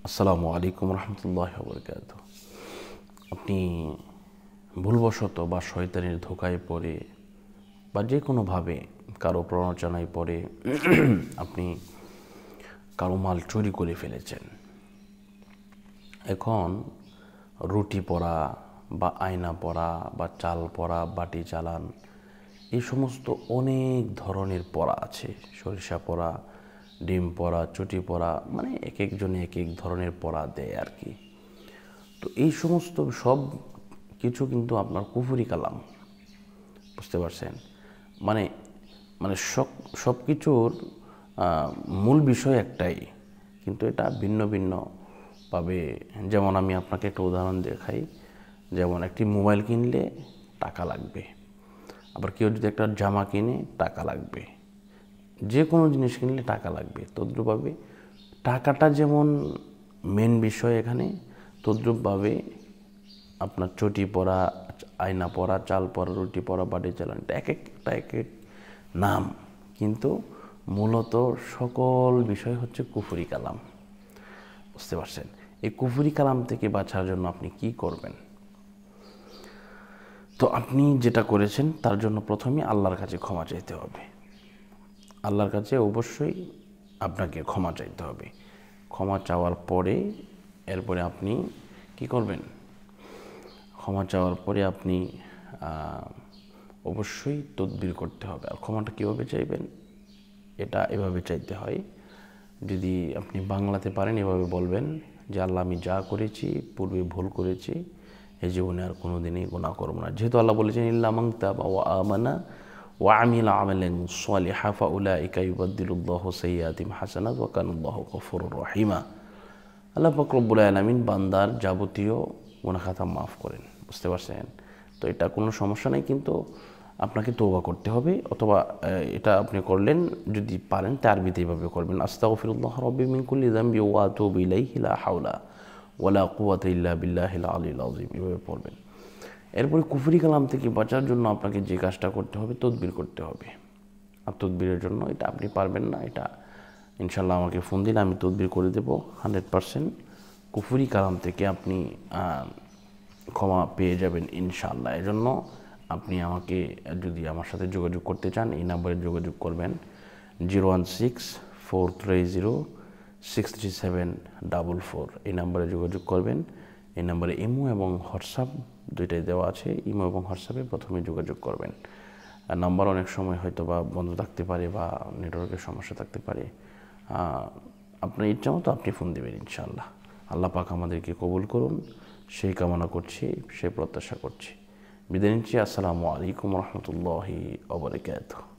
আসসালামু আলাইকুম রহমতুল্লাহি ওয়া বারাকাতুহু। আপনি ভুলবশত বা শয়তানের ধোকায় পড়ে বা যে কোনোভাবে কারো প্ররোচনায় পড়ে আপনি কারো মাল চুরি করে ফেলেছেন। এখন রুটি পরা বা আয়না পরা বা চাল পরা, বাটি চালান, এই সমস্ত অনেক ধরনের পরা আছে। সরিষা পরা, ডিম পরা, চুটি পরা, মানে এক একজনে এক এক ধরনের পরা দেয় আর কি। তো এই সমস্ত সব কিছু কিন্তু আপনার কুফরি কালাম, বুঝতে পারছেন? মানে মানে সব কিছুর মূল বিষয় একটাই, কিন্তু এটা ভিন্ন ভিন্নভাবে। যেমন আমি আপনাকে একটা উদাহরণ দেখাই। যেমন একটি মোবাইল কিনলে টাকা লাগবে, আবার কেউ যদি একটা জামা কিনে টাকা লাগবে, যে কোনো জিনিস কিনলে টাকা লাগবে। তদ্রূপভাবে টাকাটা যেমন মেন বিষয় এখানে, তদ্রূপভাবে আপনার চটি পরা, আয়না পরা, চাল পরা, রুটি পরা, বাটি চালান, এক একটা এক এক নাম, কিন্তু মূলত সকল বিষয় হচ্ছে কুফরি কালাম, বুঝতে পারছেন? এই কুফরি কালাম থেকে বাঁচার জন্য আপনি কি করবেন? তো আপনি যেটা করেছেন তার জন্য প্রথমে আল্লাহর কাছে ক্ষমা চাইতে হবে। আল্লাহর কাছে অবশ্যই আপনাকে ক্ষমা চাইতে হবে। ক্ষমা চাওয়ার পরে এরপরে আপনি কি করবেন? ক্ষমা চাওয়ার পরে আপনি অবশ্যই তদবির করতে হবে। আর ক্ষমাটা কীভাবে চাইবেন? এটা এভাবে চাইতে হয়, যদি আপনি বাংলাতে পারেন এভাবে বলবেন যে, আল্লাহ, আমি যা করেছি পূর্বে ভুল করেছি, এই জীবনে আর কোনো দিনই গুনাহ করব না। যেহেতু আল্লাহ বলেছেন ইল্লা মান তাবা ওয়া আমানা ওয়া আমিলা আমালান সালিহা ফাউলাইকা ইউবাদদিলুল্লাহু সাইয়্যাতিহিম হাসানাত ওয়া কানাল্লাহু গফুরুর রহিমা। আল্লাহ পাক রব্বুল আলামিন বান্দার যাবতীয় গুনাহ খাতা মাফ করেন, বুঝতে পারছেন? তো এটা কোনো সমস্যা নেই, কিন্তু আপনাকে তওবা করতে হবে। অথবা এটা আপনি করলেন, যদি পারেন তারবিতে এইভাবে করবেন, আস্তাগফিরুল্লাহ রাব্বি মিন কুল্লি যামবি ওয়া আতুবু ইলাইহি লা হাওলা ওয়ালা কুওয়াতা ইল্লা বিল্লাহিল আলিয়্যিল আযীম, এভাবে পড়বেন। এরপরে কুফরি কালাম থেকে বাঁচার জন্য আপনাকে যে কাজটা করতে হবে, তদবির করতে হবে। আর তদবিরের জন্য এটা আপনি পারবেন না, এটা ইনশাল্লাহ আমাকে ফোন দিলে আমি তদবির করে দেবো 100%। কুফরি কালাম থেকে আপনি ক্ষমা পেয়ে যাবেন ইনশাল্লাহ। এজন্য আপনি আমাকে যদি আমার সাথে যোগাযোগ করতে চান, এই নাম্বারে যোগাযোগ করবেন 016-430-63744। এই নাম্বারে যোগাযোগ করবেন। এই নাম্বারে ইমো এবং হোয়াটসঅ্যাপ দুইটাই দেওয়া আছে। ইমো এবং হোয়াটসঅ্যাপে প্রথমে যোগাযোগ করবেন। আর নাম্বার অনেক সময় হয়তো বা বন্ধ থাকতে পারে বা নেটওয়ার্কের সমস্যা থাকতে পারে, আপনার ইচ্ছা মতো আপনি ফোন দেবেন ইনশাআল্লাহ। আল্লাহ পাক আমাদেরকে কবুল করুন, সেই কামনা করছি, সেই প্রত্যাশা করছি। বিদায় নিচ্ছি। আসসালামু আলাইকুম রহমতুল্লাহি ওয়া বারাকাতুহু।